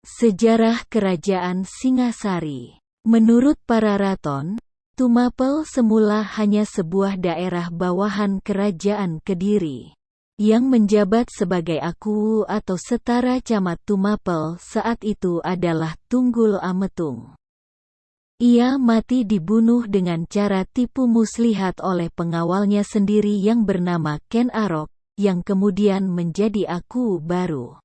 Sejarah Kerajaan Singasari. Menurut Pararaton, Tumapel semula hanya sebuah daerah bawahan Kerajaan Kediri, yang menjabat sebagai aku atau setara camat Tumapel saat itu adalah Tunggul Ametung. Ia mati dibunuh dengan cara tipu muslihat oleh pengawalnya sendiri yang bernama Ken Arok, yang kemudian menjadi aku baru.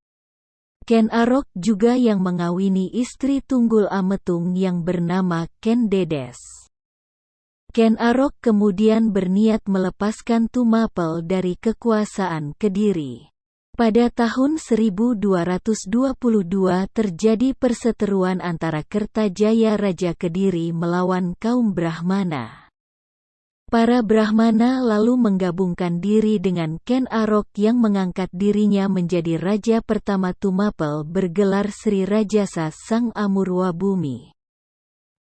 Ken Arok juga yang mengawini istri Tunggul Ametung yang bernama Ken Dedes. Ken Arok kemudian berniat melepaskan Tumapel dari kekuasaan Kediri. Pada tahun 1222 terjadi perseteruan antara Kertajaya Raja Kediri melawan kaum Brahmana. Para Brahmana lalu menggabungkan diri dengan Ken Arok yang mengangkat dirinya menjadi raja pertama Tumapel bergelar Sri Rajasa Sang Amurwa Bumi.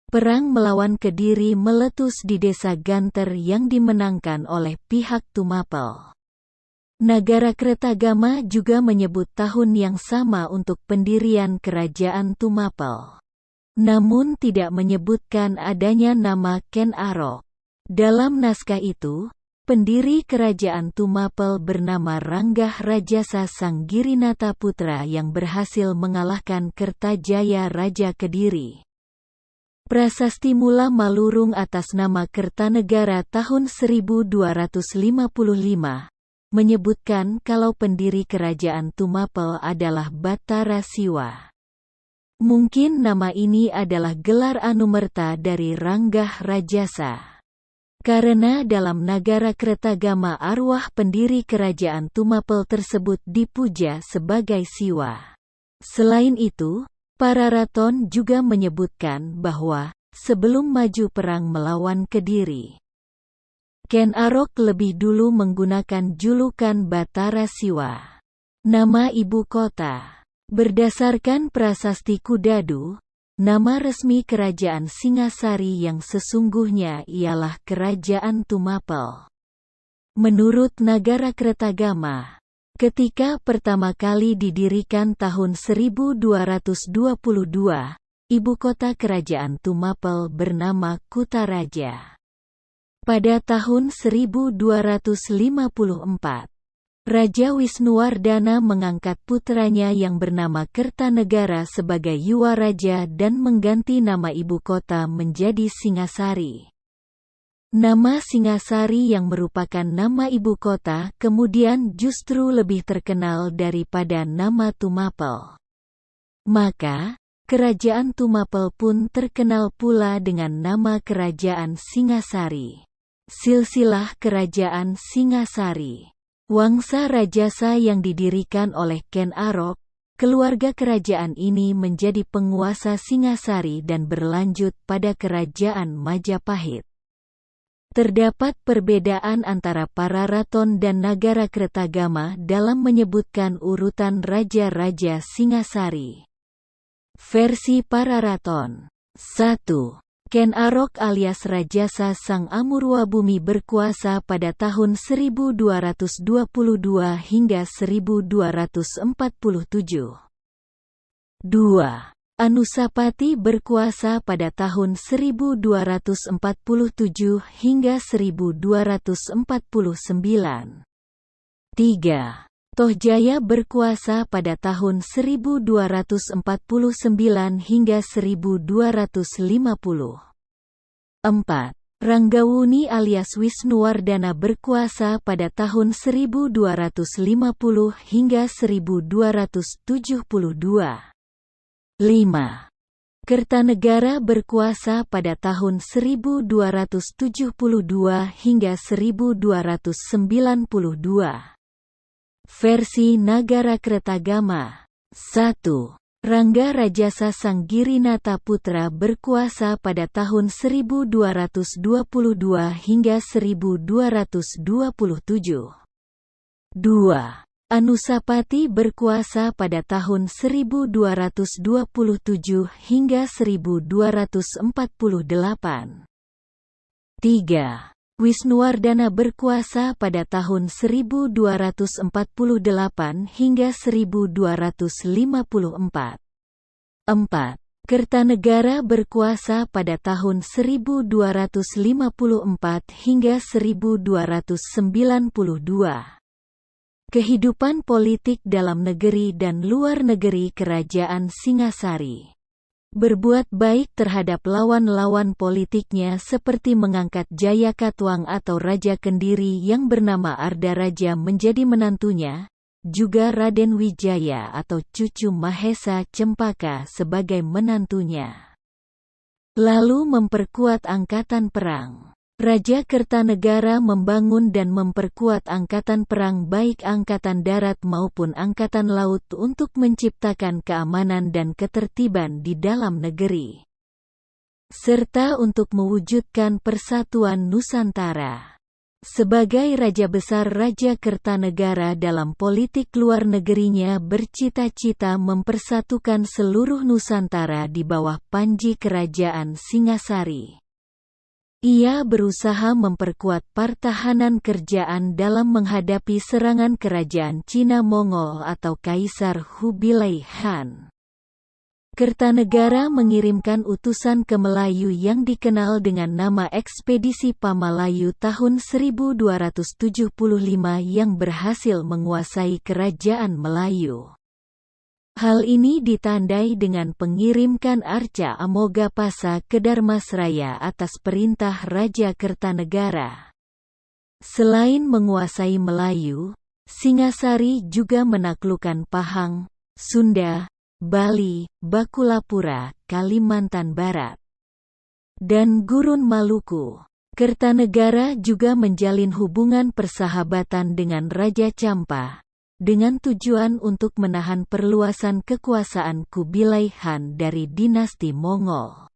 Perang melawan Kediri meletus di desa Ganter yang dimenangkan oleh pihak Tumapel. Nagara Kretagama juga menyebut tahun yang sama untuk pendirian kerajaan Tumapel, namun tidak menyebutkan adanya nama Ken Arok. Dalam naskah itu, pendiri kerajaan Tumapel bernama Ranggah Rajasa Sang Girinata Putra yang berhasil mengalahkan Kertajaya Raja Kediri. Prasasti Mula Malurung atas nama Kertanegara tahun 1255 menyebutkan kalau pendiri kerajaan Tumapel adalah Batara Siwa. Mungkin nama ini adalah gelar anumerta dari Ranggah Rajasa. Karena dalam Nagara Kretagama arwah pendiri kerajaan Tumapel tersebut dipuja sebagai Siwa. Selain itu, Pararaton juga menyebutkan bahwa, sebelum maju perang melawan Kediri, Ken Arok lebih dulu menggunakan julukan Batara Siwa, nama ibu kota. Berdasarkan prasasti Kudadu, nama resmi kerajaan Singasari yang sesungguhnya ialah Kerajaan Tumapel. Menurut Nagara Kretagama, ketika pertama kali didirikan tahun 1222, ibu kota kerajaan Tumapel bernama Kutaraja. Pada tahun 1254, Raja Wisnuwardana mengangkat putranya yang bernama Kertanegara sebagai Yuwaraja dan mengganti nama ibu kota menjadi Singasari. Nama Singasari yang merupakan nama ibu kota kemudian justru lebih terkenal daripada nama Tumapel. Maka, Kerajaan Tumapel pun terkenal pula dengan nama Kerajaan Singasari. Silsilah Kerajaan Singasari. Wangsa Rajasa yang didirikan oleh Ken Arok, keluarga kerajaan ini menjadi penguasa Singasari dan berlanjut pada Kerajaan Majapahit. Terdapat perbedaan antara Pararaton dan Nagara Kretagama dalam menyebutkan urutan raja-raja Singasari. Versi Pararaton. 1. Ken Arok alias Rajasa Sang Amurwa Bumi berkuasa pada tahun 1222 hingga 1247. 2. Anusapati berkuasa pada tahun 1247 hingga 1249. 3. Tohjaya berkuasa pada tahun 1249 hingga 1250. 4. Ranggawuni alias Wisnuwardana berkuasa pada tahun 1250 hingga 1272. 5. Kertanegara berkuasa pada tahun 1272 hingga 1292. Versi Nagara Kretagama. 1. Rangga Rajasa Sang Girinata Putra berkuasa pada tahun 1222 hingga 1227. 2. Anusapati berkuasa pada tahun 1227 hingga 1248. 3. Wisnuwardana berkuasa pada tahun 1248 hingga 1254. 4. Kertanegara berkuasa pada tahun 1254 hingga 1292. Kehidupan politik dalam negeri dan luar negeri Kerajaan Singasari. Berbuat baik terhadap lawan-lawan politiknya seperti mengangkat Jayakatwang atau Raja Kendiri yang bernama Ardaraja menjadi menantunya, juga Raden Wijaya atau cucu Mahesa Cempaka sebagai menantunya. Lalu memperkuat angkatan perang. Raja Kertanegara membangun dan memperkuat angkatan perang baik angkatan darat maupun angkatan laut untuk menciptakan keamanan dan ketertiban di dalam negeri, serta untuk mewujudkan persatuan Nusantara. Sebagai Raja Besar, Raja Kertanegara dalam politik luar negerinya bercita-cita mempersatukan seluruh Nusantara di bawah panji Kerajaan Singasari. Ia berusaha memperkuat pertahanan kerajaan dalam menghadapi serangan kerajaan Cina Mongol atau Kaisar Kubilai Khan. Kertanegara mengirimkan utusan ke Melayu yang dikenal dengan nama Ekspedisi Pamalayu tahun 1275 yang berhasil menguasai kerajaan Melayu. Hal ini ditandai dengan pengirimkan Arca Amogapasa ke Dharmasraya atas perintah Raja Kertanegara. Selain menguasai Melayu, Singasari juga menaklukkan Pahang, Sunda, Bali, Bakulapura, Kalimantan Barat, dan Gurun Maluku. Kertanegara juga menjalin hubungan persahabatan dengan Raja Champa, dengan tujuan untuk menahan perluasan kekuasaan Kubilai Khan dari dinasti Mongol.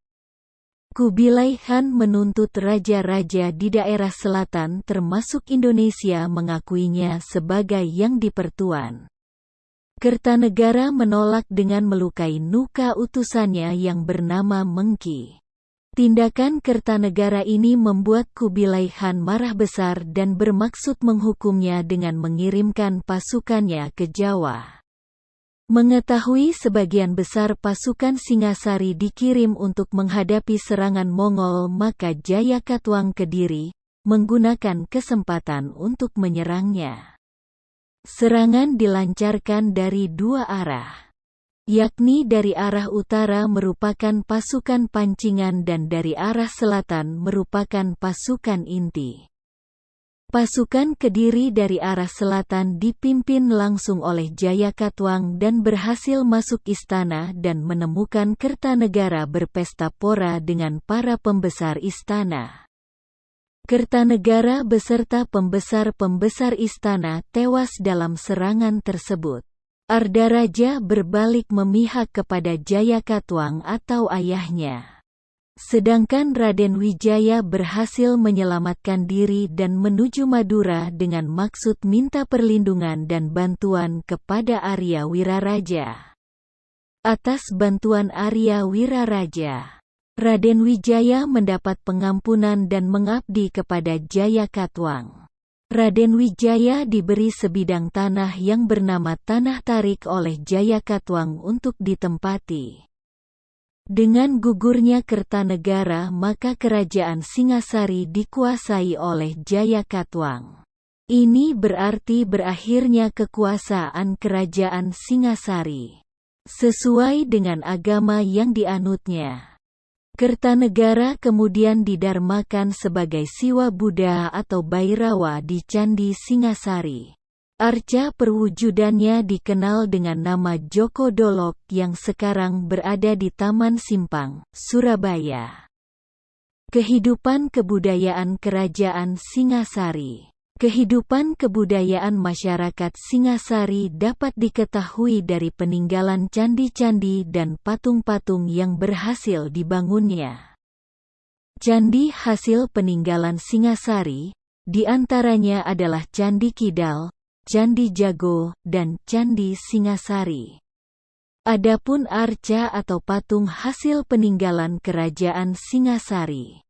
Kubilai Khan menuntut raja-raja di daerah selatan termasuk Indonesia mengakuinya sebagai yang dipertuan. Kertanegara menolak dengan melukai nuka utusannya yang bernama Mengki. Tindakan Kertanegara ini membuat Kubilai Khan marah besar dan bermaksud menghukumnya dengan mengirimkan pasukannya ke Jawa. Mengetahui sebagian besar pasukan Singasari dikirim untuk menghadapi serangan Mongol, maka Jayakatwang Kediri menggunakan kesempatan untuk menyerangnya. Serangan dilancarkan dari dua arah, yakni dari arah utara merupakan pasukan Pancingan dan dari arah selatan merupakan pasukan inti. Pasukan Kediri dari arah selatan dipimpin langsung oleh Jayakatwang dan berhasil masuk istana dan menemukan Kertanegara berpesta pora dengan para pembesar istana. Kertanegara beserta pembesar-pembesar istana tewas dalam serangan tersebut. Ardaraja berbalik memihak kepada Jayakatwang atau ayahnya. Sedangkan Raden Wijaya berhasil menyelamatkan diri dan menuju Madura dengan maksud minta perlindungan dan bantuan kepada Arya Wiraraja. Atas bantuan Arya Wiraraja, Raden Wijaya mendapat pengampunan dan mengabdi kepada Jayakatwang. Raden Wijaya diberi sebidang tanah yang bernama Tanah Tarik oleh Jayakatwang untuk ditempati. Dengan gugurnya Kertanegara, maka kerajaan Singasari dikuasai oleh Jayakatwang. Ini berarti berakhirnya kekuasaan kerajaan Singasari sesuai dengan agama yang dianutnya. Kertanegara kemudian didarmakan sebagai Siwa Buddha atau Bhairawa di Candi Singasari. Arca perwujudannya dikenal dengan nama Joko Dolok yang sekarang berada di Taman Simpang, Surabaya. Kehidupan kebudayaan Kerajaan Singasari. Kehidupan kebudayaan masyarakat Singasari dapat diketahui dari peninggalan candi-candi dan patung-patung yang berhasil dibangunnya. Candi hasil peninggalan Singasari, di antaranya adalah Candi Kidal, Candi Jago, dan Candi Singasari. Adapun arca atau patung hasil peninggalan Kerajaan Singasari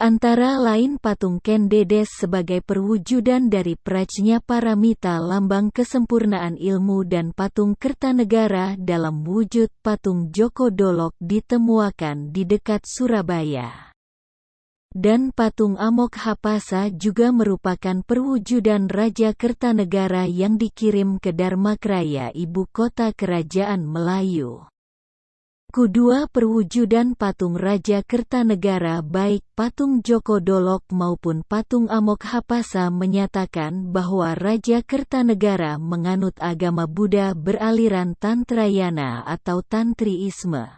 Antara lain patung Ken Dedes sebagai perwujudan dari Prajna Paramita lambang kesempurnaan ilmu dan patung Kertanegara dalam wujud patung Joko Dolok ditemukan di dekat Surabaya. Dan patung Amok Hapasa juga merupakan perwujudan Raja Kertanegara yang dikirim ke Dharmakraya, ibu kota kerajaan Melayu. Kedua perwujudan patung Raja Kertanegara baik patung Joko Dolok maupun patung Amok Hapasa menyatakan bahwa Raja Kertanegara menganut agama Buddha beraliran Tantrayana atau Tantriisme.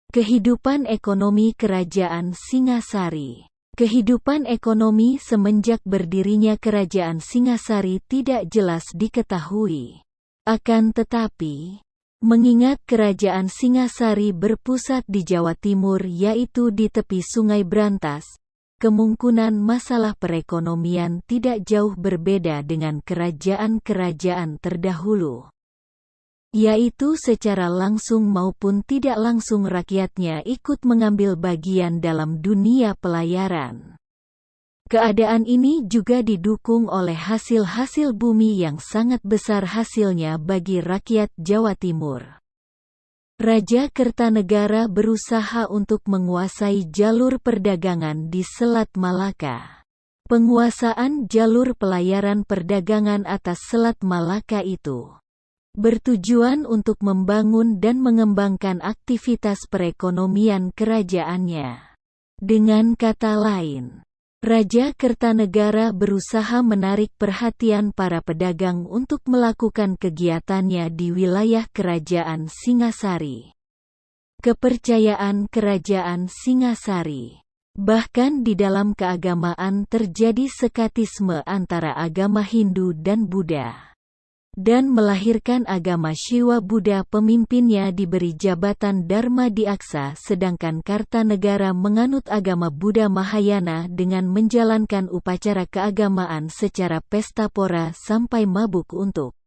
Kehidupan ekonomi Kerajaan Singasari. Kehidupan ekonomi semenjak berdirinya Kerajaan Singasari tidak jelas diketahui. Akan tetapi, mengingat Kerajaan Singasari berpusat di Jawa Timur yaitu di tepi Sungai Brantas, kemungkinan masalah perekonomian tidak jauh berbeda dengan kerajaan-kerajaan terdahulu. Yaitu secara langsung maupun tidak langsung rakyatnya ikut mengambil bagian dalam dunia pelayaran. Keadaan ini juga didukung oleh hasil-hasil bumi yang sangat besar hasilnya bagi rakyat Jawa Timur. Raja Kertanegara berusaha untuk menguasai jalur perdagangan di Selat Malaka. Penguasaan jalur pelayaran perdagangan atas Selat Malaka itu bertujuan untuk membangun dan mengembangkan aktivitas perekonomian kerajaannya. Dengan kata lain, Raja Kertanegara berusaha menarik perhatian para pedagang untuk melakukan kegiatannya di wilayah Kerajaan Singasari. Kepercayaan Kerajaan Singasari. Bahkan di dalam keagamaan terjadi sekatisme antara agama Hindu dan Buddha. Dan melahirkan agama Shiva Buddha, pemimpinnya diberi jabatan Dharma Diaksa sedangkan Kartanegara menganut agama Buddha Mahayana dengan menjalankan upacara keagamaan secara pesta pora sampai mabuk untuk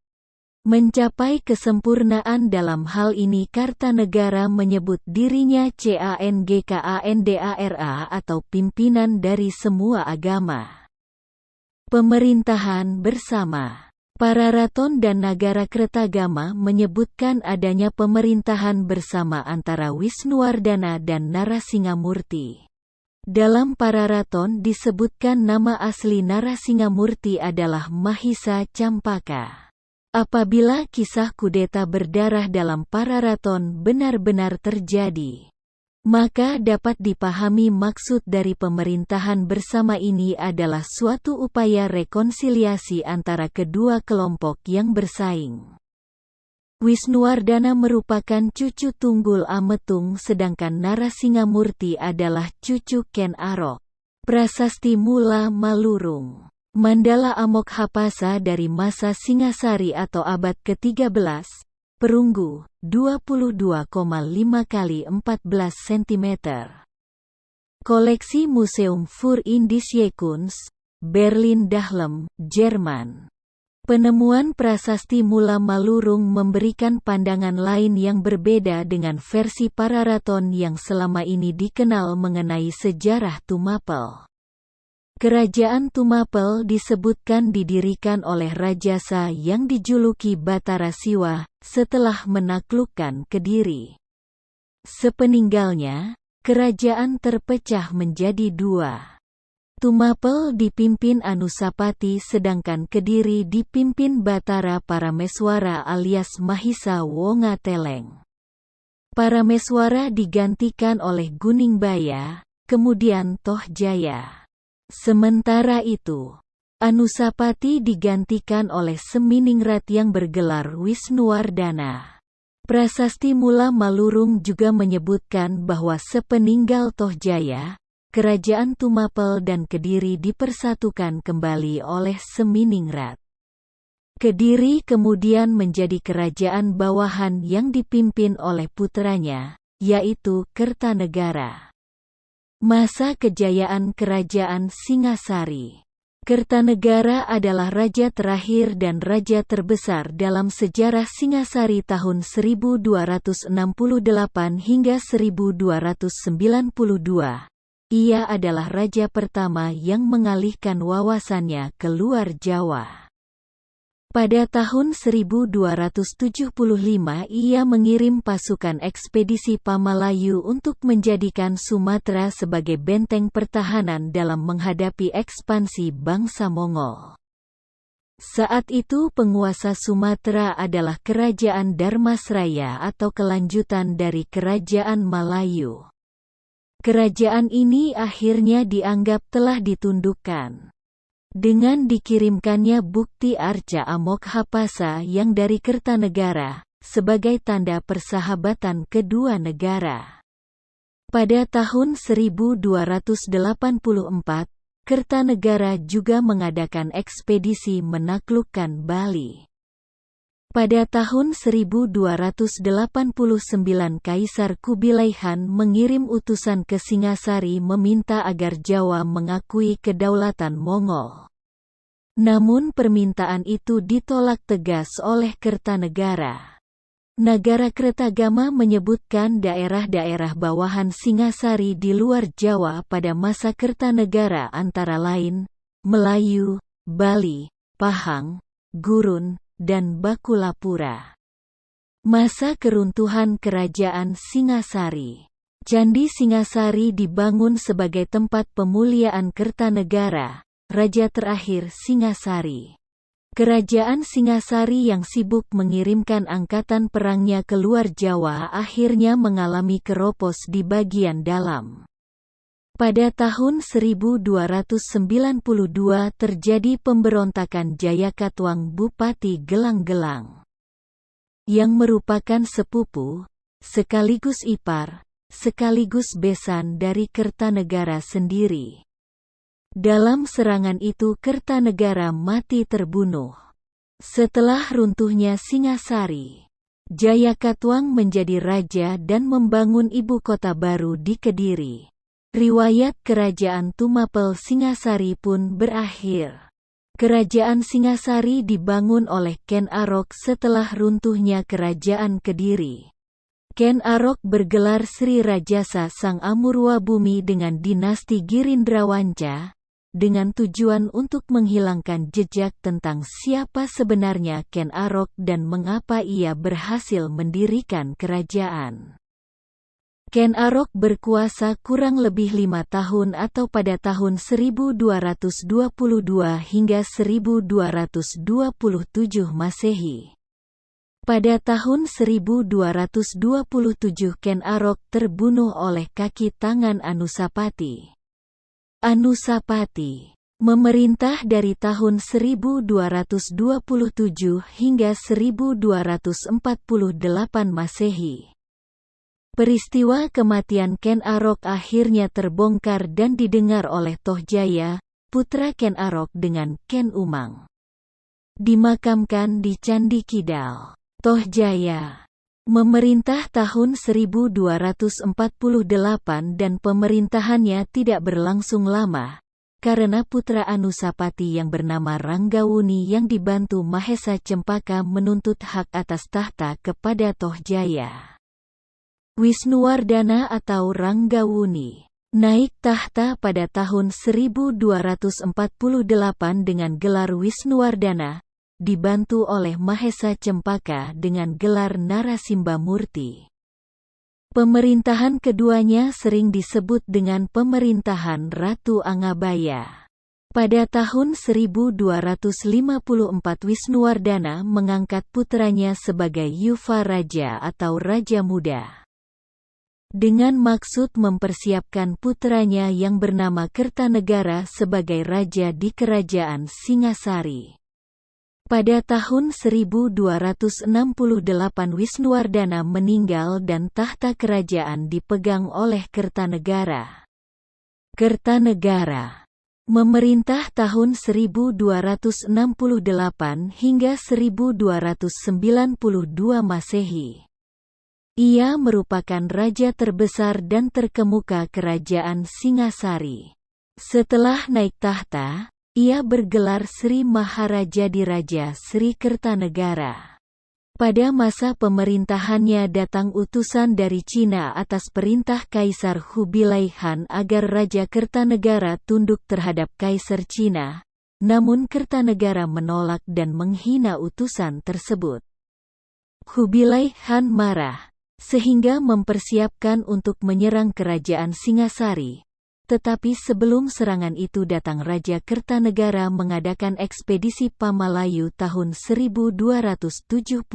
mencapai kesempurnaan dalam hal ini. Kartanegara menyebut dirinya Cangkandara atau pimpinan dari semua agama. Pemerintahan bersama. Pararaton dan Nagara Kertagama menyebutkan adanya pemerintahan bersama antara Wisnuwardana dan Narasingamurti. Dalam Pararaton disebutkan nama asli Narasingamurti adalah Mahisa Campaka. Apabila kisah kudeta berdarah dalam Pararaton benar-benar terjadi, maka dapat dipahami maksud dari pemerintahan bersama ini adalah suatu upaya rekonsiliasi antara kedua kelompok yang bersaing. Wisnuwardana merupakan cucu tunggul Ametung sedangkan Narasingamurti adalah cucu Ken Arok. Prasasti Mula Malurung. Mandala Amok Hapasa dari masa Singasari atau abad ke-13. Perunggu, 22,5 x 14 cm. Koleksi Museum für Indische Kunst, Berlin Dahlem, Jerman. Penemuan prasasti Mula Malurung memberikan pandangan lain yang berbeda dengan versi Pararaton yang selama ini dikenal mengenai sejarah Tumapel. Kerajaan Tumapel disebutkan didirikan oleh Rajasa yang dijuluki Batara Siwa, setelah menaklukkan Kediri. Sepeninggalnya, kerajaan terpecah menjadi dua. Tumapel dipimpin Anusapati sedangkan Kediri dipimpin Batara Parameswara alias Mahisa Wongateleng. Parameswara digantikan oleh Guningbaya, kemudian Tohjaya. Sementara itu, Anusapati digantikan oleh Seminingrat yang bergelar Wisnuwardana. Prasasti Mula Malurung juga menyebutkan bahwa sepeninggal Tohjaya, kerajaan Tumapel dan Kediri dipersatukan kembali oleh Seminingrat. Kediri kemudian menjadi kerajaan bawahan yang dipimpin oleh putranya, yaitu Kertanegara. Masa kejayaan Kerajaan Singasari. Kertanegara adalah raja terakhir dan raja terbesar dalam sejarah Singasari tahun 1268 hingga 1292. Ia adalah raja pertama yang mengalihkan wawasannya ke luar Jawa. Pada tahun 1275 ia mengirim pasukan ekspedisi Pamalayu untuk menjadikan Sumatera sebagai benteng pertahanan dalam menghadapi ekspansi bangsa Mongol. Saat itu penguasa Sumatera adalah Kerajaan Dharmasraya atau kelanjutan dari Kerajaan Malayu. Kerajaan ini akhirnya dianggap telah ditundukkan. Dengan dikirimkannya bukti Arca Amoghapasa yang dari Kertanegara, sebagai tanda persahabatan kedua negara. Pada tahun 1284, Kertanegara juga mengadakan ekspedisi menaklukkan Bali. Pada tahun 1289 Kaisar Kubilai Khan mengirim utusan ke Singasari meminta agar Jawa mengakui kedaulatan Mongol. Namun permintaan itu ditolak tegas oleh Kertanegara. Nagarakretagama menyebutkan daerah-daerah bawahan Singasari di luar Jawa pada masa Kertanegara antara lain, Melayu, Bali, Pahang, Gurun, dan Bakulapura. Masa keruntuhan Kerajaan Singasari. Candi Singasari dibangun sebagai tempat pemuliaan Kertanegara, raja terakhir Singasari. Kerajaan Singasari yang sibuk mengirimkan angkatan perangnya ke luar Jawa akhirnya mengalami keropos di bagian dalam. Pada tahun 1292 terjadi pemberontakan Jayakatwang Bupati Gelang-Gelang, yang merupakan sepupu, sekaligus ipar, sekaligus besan dari Kertanegara sendiri. Dalam serangan itu Kertanegara mati terbunuh. Setelah runtuhnya Singasari, Jayakatwang menjadi raja dan membangun ibu kota baru di Kediri. Riwayat Kerajaan Tumapel Singasari pun berakhir. Kerajaan Singasari dibangun oleh Ken Arok setelah runtuhnya Kerajaan Kediri. Ken Arok bergelar Sri Rajasa Sang Amurwa Bumi dengan dinasti Girindrawanca, dengan tujuan untuk menghilangkan jejak tentang siapa sebenarnya Ken Arok dan mengapa ia berhasil mendirikan kerajaan. Ken Arok berkuasa kurang lebih 5 tahun atau pada tahun 1222 hingga 1227 Masehi. Pada tahun 1227 Ken Arok terbunuh oleh kaki tangan Anusapati. Anusapati memerintah dari tahun 1227 hingga 1248 Masehi. Peristiwa kematian Ken Arok akhirnya terbongkar dan didengar oleh Tohjaya, putra Ken Arok dengan Ken Umang. Dimakamkan di Candi Kidal. Tohjaya memerintah tahun 1248 dan pemerintahannya tidak berlangsung lama, karena putra Anusapati yang bernama Ranggawuni yang dibantu Mahesa Cempaka menuntut hak atas tahta kepada Tohjaya. Wisnuwardana atau Ranggawuni naik tahta pada tahun 1248 dengan gelar Wisnuwardana, dibantu oleh Mahesa Cempaka dengan gelar Narasimbamurti. Pemerintahan keduanya sering disebut dengan pemerintahan Ratu Angabaya. Pada tahun 1254 Wisnuwardana mengangkat putranya sebagai Yuva Raja atau Raja Muda, dengan maksud mempersiapkan putranya yang bernama Kertanegara sebagai raja di Kerajaan Singasari. Pada tahun 1268 Wisnuwardana meninggal dan tahta kerajaan dipegang oleh Kertanegara. Kertanegara memerintah tahun 1268 hingga 1292 Masehi. Ia merupakan raja terbesar dan terkemuka Kerajaan Singasari. Setelah naik tahta, ia bergelar Sri Maharajadiraja Sri Kertanegara. Pada masa pemerintahannya datang utusan dari Cina atas perintah Kaisar Khubilai Khan agar Raja Kertanegara tunduk terhadap Kaisar Cina, namun Kertanegara menolak dan menghina utusan tersebut. Khubilai Khan marah, sehingga mempersiapkan untuk menyerang kerajaan Singasari. Tetapi sebelum serangan itu datang Raja Kertanegara mengadakan ekspedisi Pamalayu tahun 1275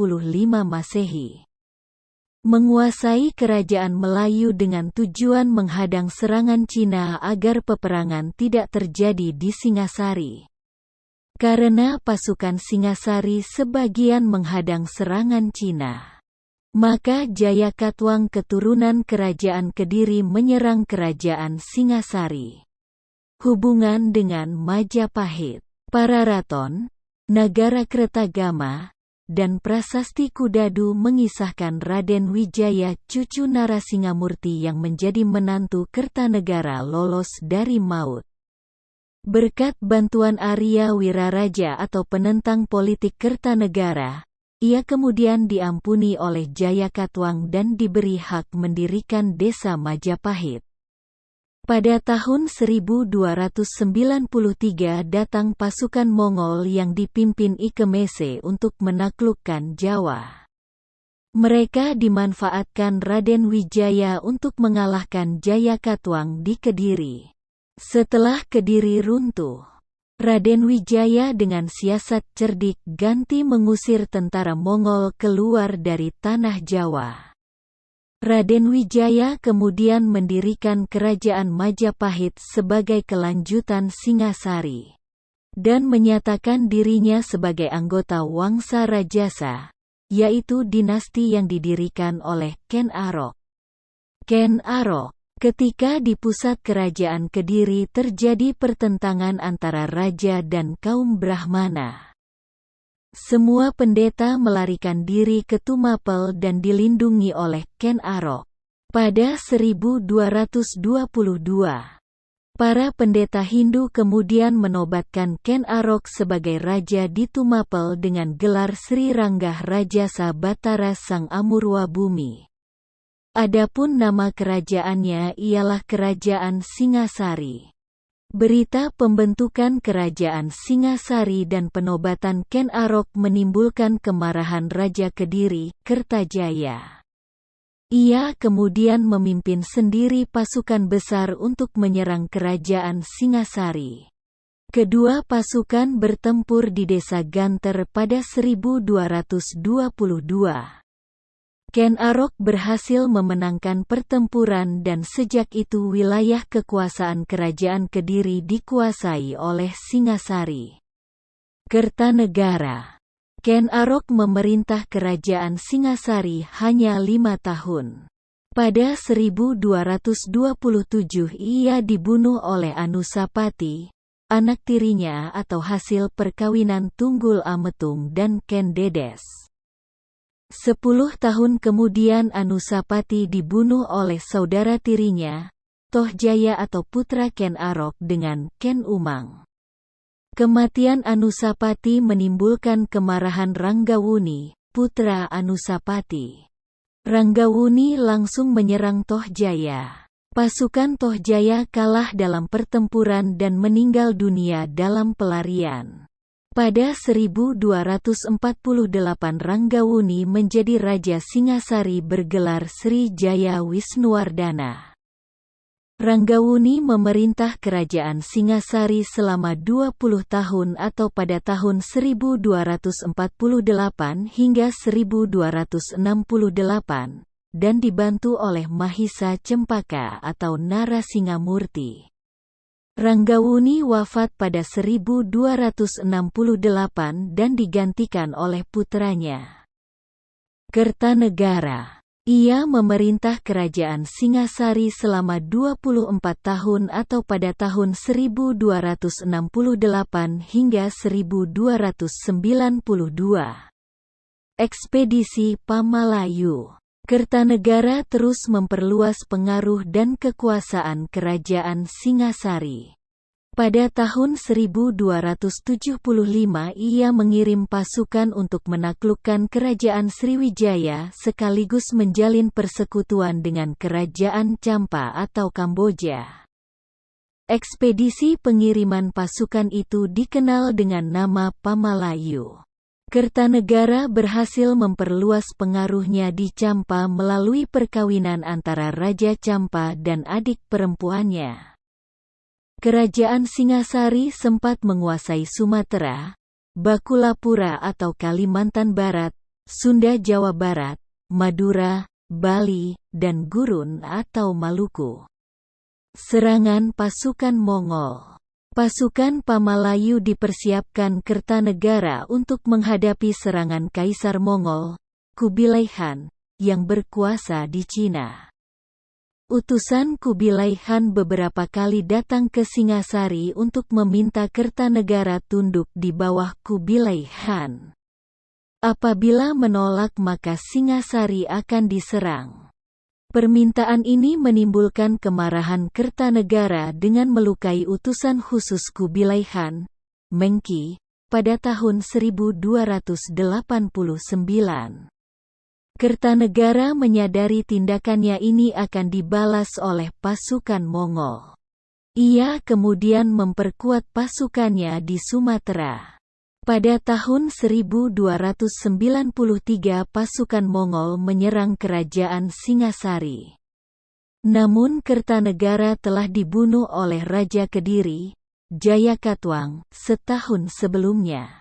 Masehi. Menguasai kerajaan Melayu dengan tujuan menghadang serangan Cina agar peperangan tidak terjadi di Singasari. Karena pasukan Singasari sebagian menghadang serangan Cina, maka Jayakatwang keturunan Kerajaan Kediri menyerang Kerajaan Singasari. Hubungan dengan Majapahit, Pararaton, Nagara Kretagama, dan Prasasti Kudadu mengisahkan Raden Wijaya cucu Narasingamurti yang menjadi menantu Kertanegara lolos dari maut. Berkat bantuan Arya Wiraraja atau penentang politik Kertanegara, ia kemudian diampuni oleh Jayakatwang dan diberi hak mendirikan desa Majapahit. Pada tahun 1293 datang pasukan Mongol yang dipimpin Ikemese untuk menaklukkan Jawa. Mereka dimanfaatkan Raden Wijaya untuk mengalahkan Jayakatwang di Kediri. Setelah Kediri runtuh, Raden Wijaya dengan siasat cerdik ganti mengusir tentara Mongol keluar dari tanah Jawa. Raden Wijaya kemudian mendirikan kerajaan Majapahit sebagai kelanjutan Singasari, dan menyatakan dirinya sebagai anggota Wangsa Rajasa, yaitu dinasti yang didirikan oleh Ken Arok. Ken Arok. Ketika di pusat kerajaan Kediri terjadi pertentangan antara raja dan kaum Brahmana. Semua pendeta melarikan diri ke Tumapel dan dilindungi oleh Ken Arok. Pada 1222, para pendeta Hindu kemudian menobatkan Ken Arok sebagai raja di Tumapel dengan gelar Sri Ranggah Rajasa Batara Sang Amurwa Bumi. Adapun nama kerajaannya ialah Kerajaan Singasari. Berita pembentukan Kerajaan Singasari dan penobatan Ken Arok menimbulkan kemarahan Raja Kediri, Kertajaya. Ia kemudian memimpin sendiri pasukan besar untuk menyerang Kerajaan Singasari. Kedua pasukan bertempur di desa Ganter pada 1222. Ken Arok berhasil memenangkan pertempuran dan sejak itu wilayah kekuasaan Kerajaan Kediri dikuasai oleh Singasari. Kertanegara. Ken Arok memerintah Kerajaan Singasari hanya 5 tahun. Pada 1227 ia dibunuh oleh Anusapati, anak tirinya atau hasil perkawinan Tunggul Ametung dan Ken Dedes. 10 tahun kemudian Anusapati dibunuh oleh saudara tirinya, Tohjaya atau putra Ken Arok dengan Ken Umang. Kematian Anusapati menimbulkan kemarahan Ranggawuni, putra Anusapati. Ranggawuni langsung menyerang Tohjaya. Pasukan Tohjaya kalah dalam pertempuran dan meninggal dunia dalam pelarian. Pada 1248 Ranggawuni menjadi Raja Singasari bergelar Sri Jaya Wisnuwardana. Ranggawuni memerintah Kerajaan Singasari selama 20 tahun atau pada tahun 1248 hingga 1268, dan dibantu oleh Mahisa Cempaka atau Narasingamurti. Ranggawuni wafat pada 1268 dan digantikan oleh putranya, Kertanegara. Ia memerintah Kerajaan Singasari selama 24 tahun atau pada tahun 1268 hingga 1292. Ekspedisi Pamalayu. Kertanegara terus memperluas pengaruh dan kekuasaan Kerajaan Singasari. Pada tahun 1275 ia mengirim pasukan untuk menaklukkan kerajaan Sriwijaya sekaligus menjalin persekutuan dengan kerajaan Champa atau Kamboja. Ekspedisi pengiriman pasukan itu dikenal dengan nama Pamalayu. Kertanegara berhasil memperluas pengaruhnya di Champa melalui perkawinan antara Raja Champa dan adik perempuannya. Kerajaan Singasari sempat menguasai Sumatera, Bakulapura atau Kalimantan Barat, Sunda Jawa Barat, Madura, Bali, dan Gurun atau Maluku. Serangan pasukan Mongol. Pasukan Pamalayu dipersiapkan Kertanegara untuk menghadapi serangan Kaisar Mongol, Kubilai Khan, yang berkuasa di Cina. Utusan Kubilai Khan beberapa kali datang ke Singasari untuk meminta Kertanegara tunduk di bawah Kubilai Khan. Apabila menolak maka Singasari akan diserang. Permintaan ini menimbulkan kemarahan Kertanegara dengan melukai utusan khusus Kubilai Khan, Mengki, pada tahun 1289. Kertanegara menyadari tindakannya ini akan dibalas oleh pasukan Mongol. Ia kemudian memperkuat pasukannya di Sumatera. Pada tahun 1293 pasukan Mongol menyerang kerajaan Singasari. Namun Kertanegara telah dibunuh oleh Raja Kediri, Jayakatwang, setahun sebelumnya.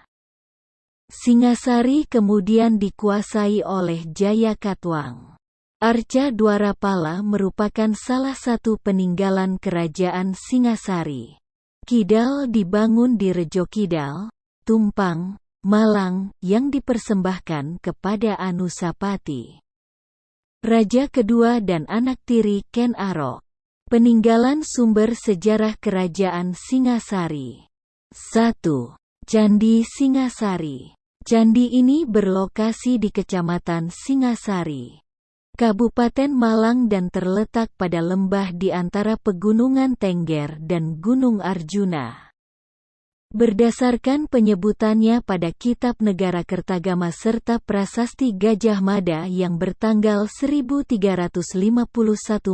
Singasari kemudian dikuasai oleh Jayakatwang. Arca Dwarapala merupakan salah satu peninggalan kerajaan Singasari. Kidal dibangun di Rejo Kidal, Tumpang, Malang, yang dipersembahkan kepada Anusapati, Raja kedua dan anak tiri Ken Arok. Peninggalan sumber sejarah kerajaan Singasari. 1. Candi Singasari. Candi ini berlokasi di Kecamatan Singasari, Kabupaten Malang dan terletak pada lembah di antara Pegunungan Tengger dan Gunung Arjuna. Berdasarkan penyebutannya pada Kitab Negara Kertagama serta Prasasti Gajah Mada yang bertanggal 1351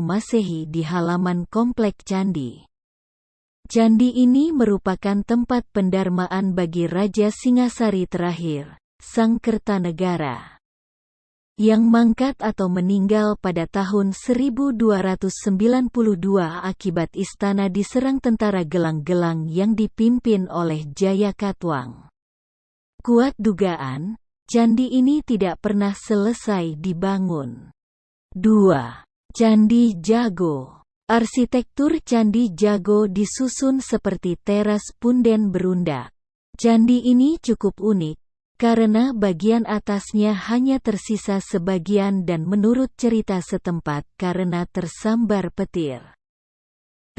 Masehi di halaman Komplek Candi. Candi ini merupakan tempat pendarmaan bagi Raja Singasari terakhir, Sang Kertanegara, yang mangkat atau meninggal pada tahun 1292 akibat istana diserang tentara gelang-gelang yang dipimpin oleh Jayakatwang. Kuat dugaan, candi ini tidak pernah selesai dibangun. 2. Candi Jago. Arsitektur Candi Jago disusun seperti teras punden berundak. Candi ini cukup unik, karena bagian atasnya hanya tersisa sebagian dan menurut cerita setempat karena tersambar petir.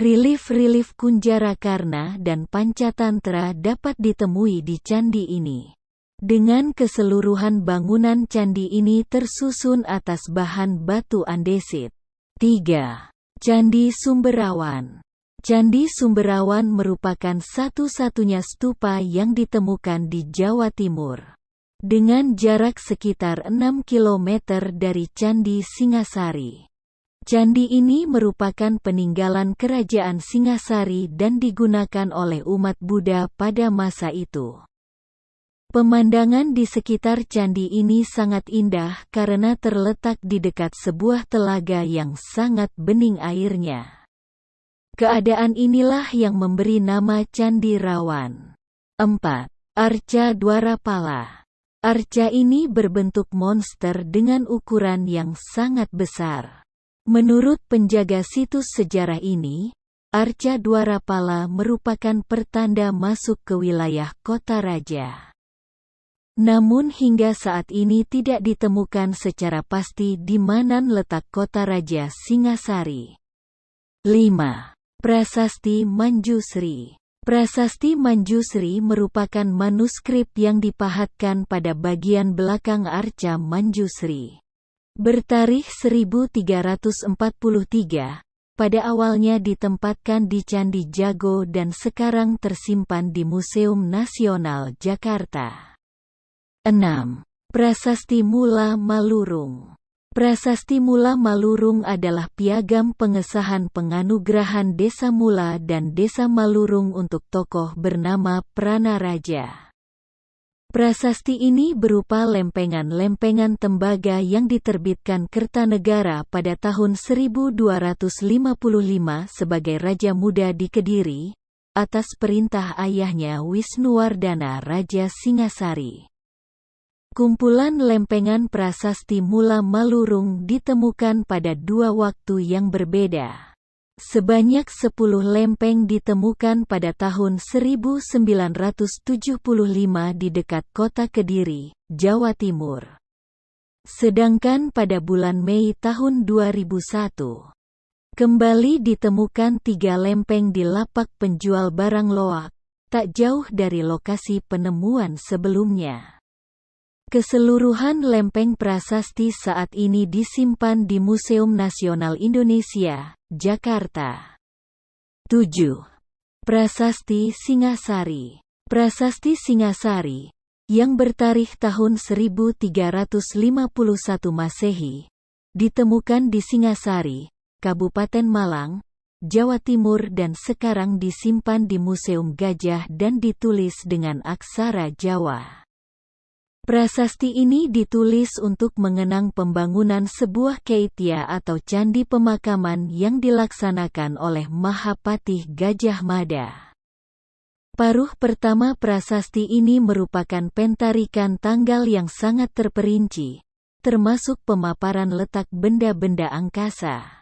Relief-relief Kunjarakarna dan Pancatantra dapat ditemui di candi ini. Dengan keseluruhan bangunan candi ini tersusun atas bahan batu andesit. 3. Candi Sumberawan. Candi Sumberawan merupakan satu-satunya stupa yang ditemukan di Jawa Timur. Dengan jarak sekitar 6 km dari Candi Singasari. Candi ini merupakan peninggalan kerajaan Singasari dan digunakan oleh umat Buddha pada masa itu. Pemandangan di sekitar candi ini sangat indah karena terletak di dekat sebuah telaga yang sangat bening airnya. Keadaan inilah yang memberi nama Candi Rawan. 4. Arca Dwarapala. Arca ini berbentuk monster dengan ukuran yang sangat besar. Menurut penjaga situs sejarah ini, Arca Dwarapala merupakan pertanda masuk ke wilayah kota raja. Namun hingga saat ini tidak ditemukan secara pasti di mana letak kota raja Singasari. 5. Prasasti Manjusri. Prasasti Manjusri merupakan manuskrip yang dipahatkan pada bagian belakang arca Manjusri. Bertarikh 1343, pada awalnya ditempatkan di Candi Jago dan sekarang tersimpan di Museum Nasional Jakarta. 6. Prasasti Mula Malurung. Prasasti Mula Malurung adalah piagam pengesahan penganugerahan Desa Mula dan Desa Malurung untuk tokoh bernama Pranaraja. Prasasti ini berupa lempengan-lempengan tembaga yang diterbitkan Kertanegara pada tahun 1255 sebagai Raja Muda di Kediri, atas perintah ayahnya Wisnuwardana Raja Singasari. Kumpulan lempengan prasasti Mula Malurung ditemukan pada dua waktu yang berbeda. Sebanyak 10 lempeng ditemukan pada tahun 1975 di dekat kota Kediri, Jawa Timur. Sedangkan pada bulan Mei tahun 2001, kembali ditemukan 3 lempeng di lapak penjual barang loak, tak jauh dari lokasi penemuan sebelumnya. Keseluruhan lempeng prasasti saat ini disimpan di Museum Nasional Indonesia, Jakarta. 7. Prasasti Singasari. Prasasti Singasari, yang bertarikh tahun 1351 Masehi, ditemukan di Singasari, Kabupaten Malang, Jawa Timur dan sekarang disimpan di Museum Gajah dan ditulis dengan aksara Jawa. Prasasti ini ditulis untuk mengenang pembangunan sebuah Caitya atau candi pemakaman yang dilaksanakan oleh Mahapatih Gajah Mada. Paruh pertama prasasti ini merupakan pentarikan tanggal yang sangat terperinci, termasuk pemaparan letak benda-benda angkasa.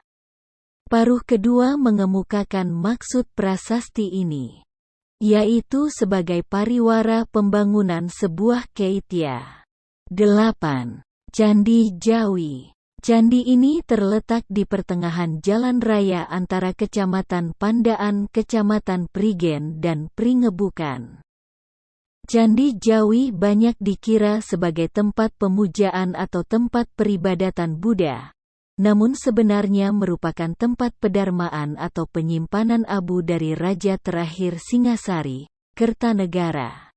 Paruh kedua mengemukakan maksud prasasti ini, yaitu sebagai pariwara pembangunan sebuah Caitya. 8. Candi Jawi. Candi ini terletak di pertengahan jalan raya antara Kecamatan Pandaan, Kecamatan Prigen dan Pringebukan. Candi Jawi banyak dikira sebagai tempat pemujaan atau tempat peribadatan Buddha, namun sebenarnya merupakan tempat pedarmaan atau penyimpanan abu dari Raja terakhir Singasari, Kertanegara.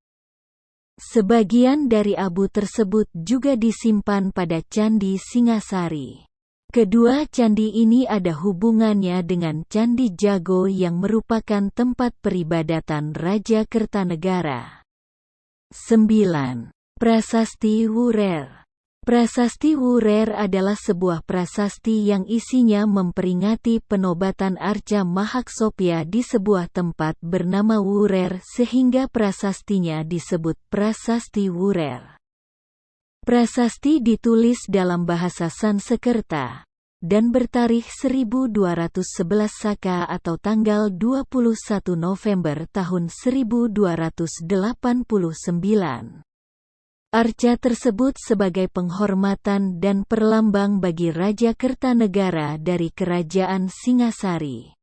Sebagian dari abu tersebut juga disimpan pada Candi Singasari. Kedua candi ini ada hubungannya dengan Candi Jago yang merupakan tempat peribadatan Raja Kertanegara. 9. Prasasti Wurer. Prasasti Wurer adalah sebuah prasasti yang isinya memperingati penobatan Arca Mahaksopya di sebuah tempat bernama Wurer sehingga prasastinya disebut Prasasti Wurer. Prasasti ditulis dalam bahasa Sansekerta dan bertarikh 1211 Saka atau tanggal 21 November tahun 1289. Arca tersebut sebagai penghormatan dan perlambang bagi Raja Kertanegara dari Kerajaan Singasari,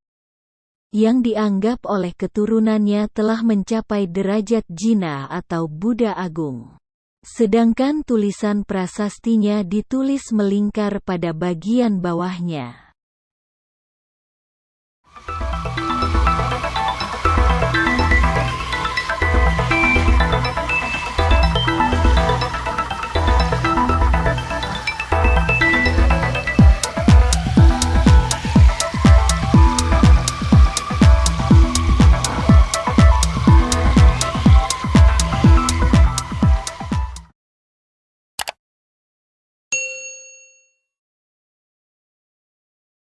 yang dianggap oleh keturunannya telah mencapai derajat jina atau Buddha Agung. Sedangkan tulisan prasastinya ditulis melingkar pada bagian bawahnya.